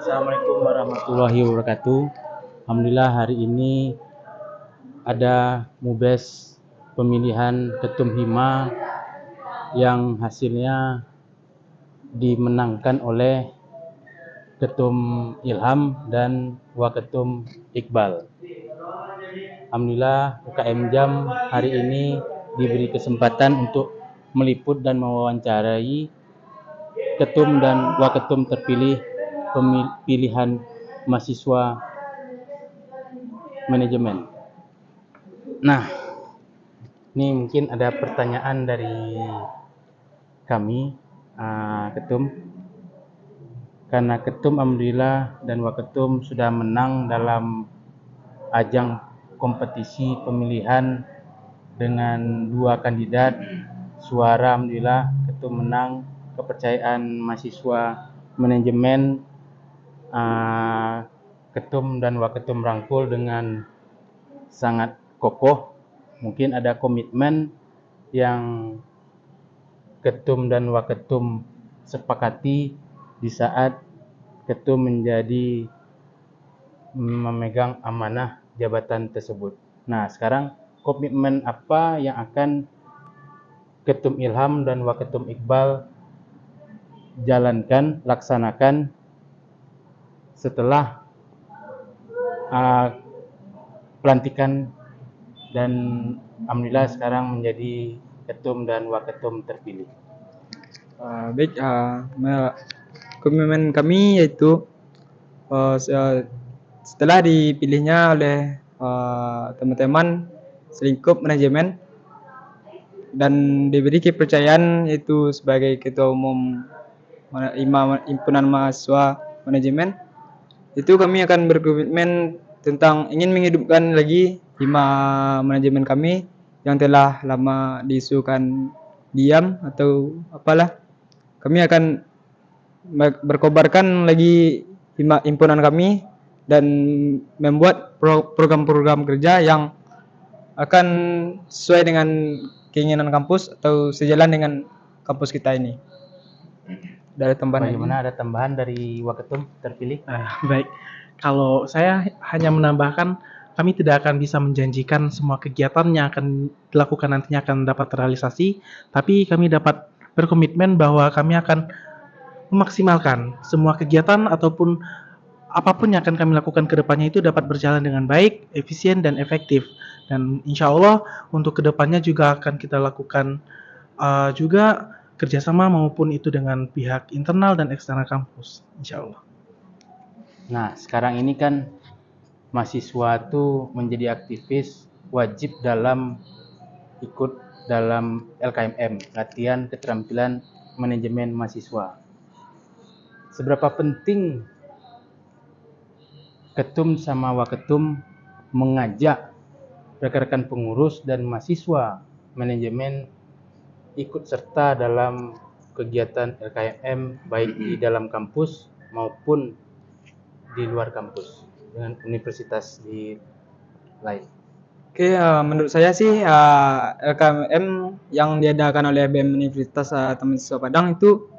Assalamualaikum warahmatullahi wabarakatuh. Alhamdulillah hari ini ada MUBES pemilihan Ketum Hima yang hasilnya dimenangkan oleh Ketum Ilham dan Waketum Iqbal. Alhamdulillah UKM Jam hari ini diberi kesempatan untuk meliput dan mewawancarai Ketum dan Waketum terpilih pemilihan mahasiswa manajemen. Nah, ini mungkin ada pertanyaan dari kami, Ketum. Karena Ketum alhamdulillah dan Waketum sudah menang dalam ajang kompetisi pemilihan dengan 2 kandidat, suara alhamdulillah Ketum menang, kepercayaan mahasiswa manajemen Ketum dan Waketum rangkul dengan sangat kokoh. Mungkin ada komitmen yang Ketum dan Waketum sepakati di saat Ketum menjadi memegang amanah jabatan tersebut. Nah, sekarang komitmen apa yang akan Ketum Ilham dan Waketum Iqbal jalankan, laksanakan setelah pelantikan dan alhamdulillah sekarang menjadi Ketum dan Waketum terpilih. Komitmen kami yaitu setelah dipilihnya oleh teman-teman selingkup manajemen dan diberi kepercayaan yaitu sebagai ketua umum himpunan mahasiswa manajemen, itu kami akan berkomitmen tentang ingin menghidupkan lagi hima manajemen kami yang telah lama diisukan diam atau apalah. Kami akan berkobarkan lagi himpunan kami dan membuat program-program kerja yang akan sesuai dengan keinginan kampus atau sejalan dengan kampus kita ini. Dari tambahan Bagaimana ada tambahan dari Waketum terpilih? Baik, kalau saya hanya menambahkan kami tidak akan bisa menjanjikan semua kegiatan yang akan dilakukan nantinya akan dapat terrealisasi, tapi kami dapat berkomitmen bahwa kami akan memaksimalkan semua kegiatan ataupun apapun yang akan kami lakukan ke depannya itu dapat berjalan dengan baik, efisien, dan efektif. Dan insya Allah untuk kedepannya juga akan kita lakukan juga kerjasama maupun itu dengan pihak internal dan eksternal kampus, insya Allah. Nah, sekarang ini kan mahasiswa itu menjadi aktivis wajib dalam ikut dalam LKMM, latihan keterampilan manajemen mahasiswa. Seberapa penting Ketum sama Waketum mengajak rekan-rekan pengurus dan mahasiswa manajemen ikut serta dalam kegiatan LKMM baik di dalam kampus maupun di luar kampus dengan universitas di lain. Oke, menurut saya sih LKMM yang diadakan oleh BEM Universitas Mahasiswa Padang itu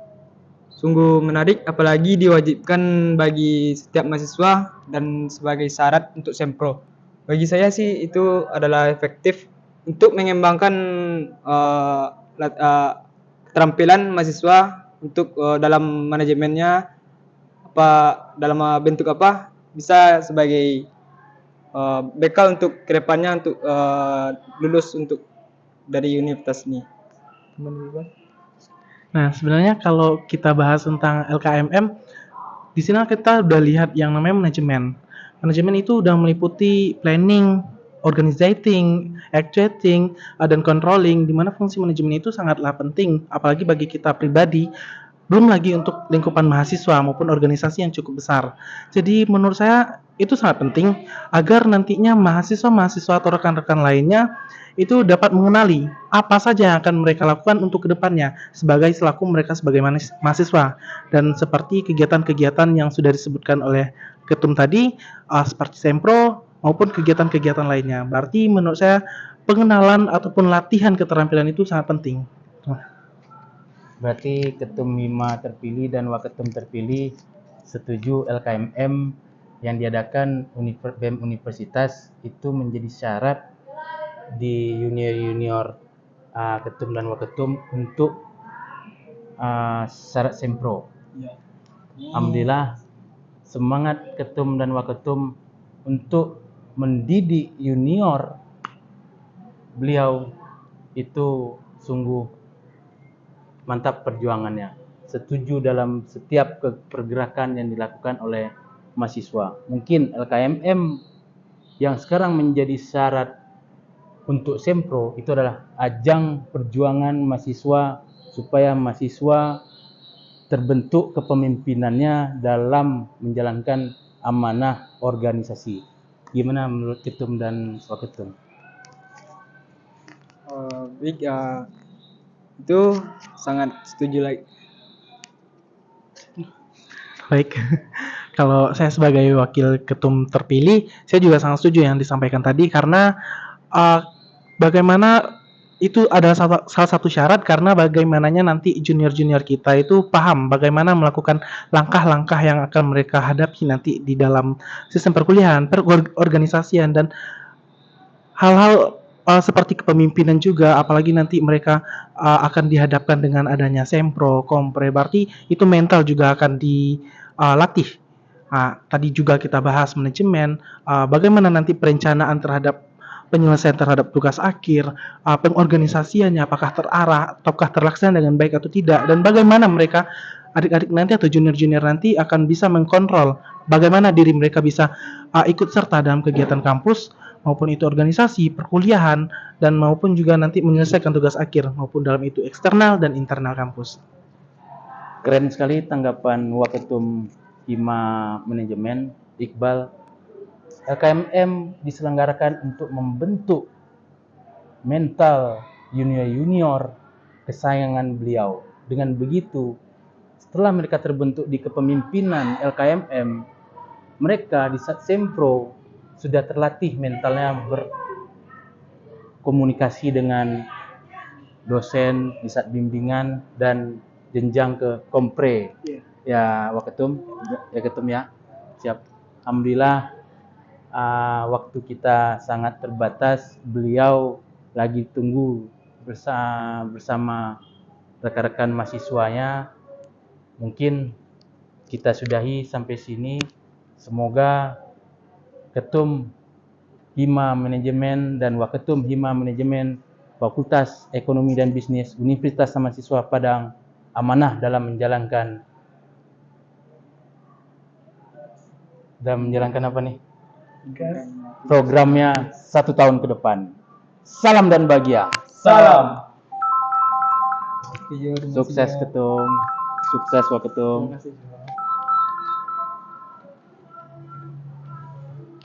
sungguh menarik, apalagi diwajibkan bagi setiap mahasiswa dan sebagai syarat untuk sempro. Bagi saya sih itu adalah efektif untuk mengembangkan keterampilan mahasiswa untuk dalam manajemennya dalam bentuk apa bisa sebagai bekal untuk kedepannya untuk lulus untuk dari universitas ini. Nah, sebenarnya kalau kita bahas tentang LKMM, di sini kita udah lihat yang namanya manajemen. Manajemen itu udah meliputi planning, organizing, actuating, dan controlling, di mana fungsi manajemen itu sangatlah penting, apalagi bagi kita pribadi, belum lagi untuk lingkupan mahasiswa maupun organisasi yang cukup besar. Jadi menurut saya itu sangat penting agar nantinya mahasiswa-mahasiswa atau rekan-rekan lainnya itu dapat mengenali apa saja yang akan mereka lakukan untuk kedepannya selaku mereka sebagai mahasiswa, dan seperti kegiatan-kegiatan yang sudah disebutkan oleh Ketum tadi seperti sempro maupun kegiatan-kegiatan lainnya. Berarti menurut saya pengenalan ataupun latihan keterampilan itu sangat penting. Berarti Ketum Hima terpilih dan Waketum terpilih setuju LKMM yang diadakan BEM Universitas itu menjadi syarat di junior ketum dan waketum untuk syarat sempro. Alhamdulillah semangat ketum dan waketum untuk mendidik junior beliau itu sungguh mantap perjuangannya. Setuju dalam setiap pergerakan yang dilakukan oleh mahasiswa. Mungkin LKMM yang sekarang menjadi syarat untuk sempro itu adalah ajang perjuangan mahasiswa supaya mahasiswa terbentuk kepemimpinannya dalam menjalankan amanah organisasi. Gimana menurut ketum dan waketum? Baik, itu sangat setuju lagi. Baik, kalau saya sebagai wakil ketum terpilih, saya juga sangat setuju yang disampaikan tadi karena bagaimana itu adalah salah satu syarat karena bagaimananya nanti junior-junior kita itu paham bagaimana melakukan langkah-langkah yang akan mereka hadapi nanti di dalam sistem perkuliahan, perorganisasian dan hal-hal seperti kepemimpinan juga, apalagi nanti mereka akan dihadapkan dengan adanya sempro, kompre, berarti itu mental juga akan dilatih. Tadi juga kita bahas manajemen, bagaimana nanti perencanaan terhadap penyelesaian terhadap tugas akhir, pengorganisasiannya apakah terarah ataukah terlaksana dengan baik atau tidak, dan bagaimana mereka adik-adik nanti atau junior-junior nanti akan bisa mengkontrol bagaimana diri mereka bisa ikut serta dalam kegiatan kampus maupun itu organisasi, perkuliahan, dan maupun juga nanti menyelesaikan tugas akhir maupun dalam itu eksternal dan internal kampus. Keren sekali tanggapan Waketum Hima Manajemen, Iqbal. LKMM diselenggarakan untuk membentuk mental junior-junior kesayangan beliau. Dengan begitu, setelah mereka terbentuk di kepemimpinan LKMM, mereka di saat sempro sudah terlatih mentalnya berkomunikasi dengan dosen di saat bimbingan dan jenjang ke kompre. Ya, Waketum, ya ketum ya. Siap. Alhamdulillah waktu kita sangat terbatas. Beliau lagi tunggu bersama rekan-rekan mahasiswanya. Mungkin kita sudahi sampai sini. Semoga Ketum Hima Manajemen dan Waketum Hima Manajemen Fakultas Ekonomi dan Bisnis Universitas Mahasiswa Padang amanah dalam menjalankan apa nih? Programnya 1 tahun ke depan. Salam dan bahagia. Salam. Sukses Ketum. Sukses Waketum.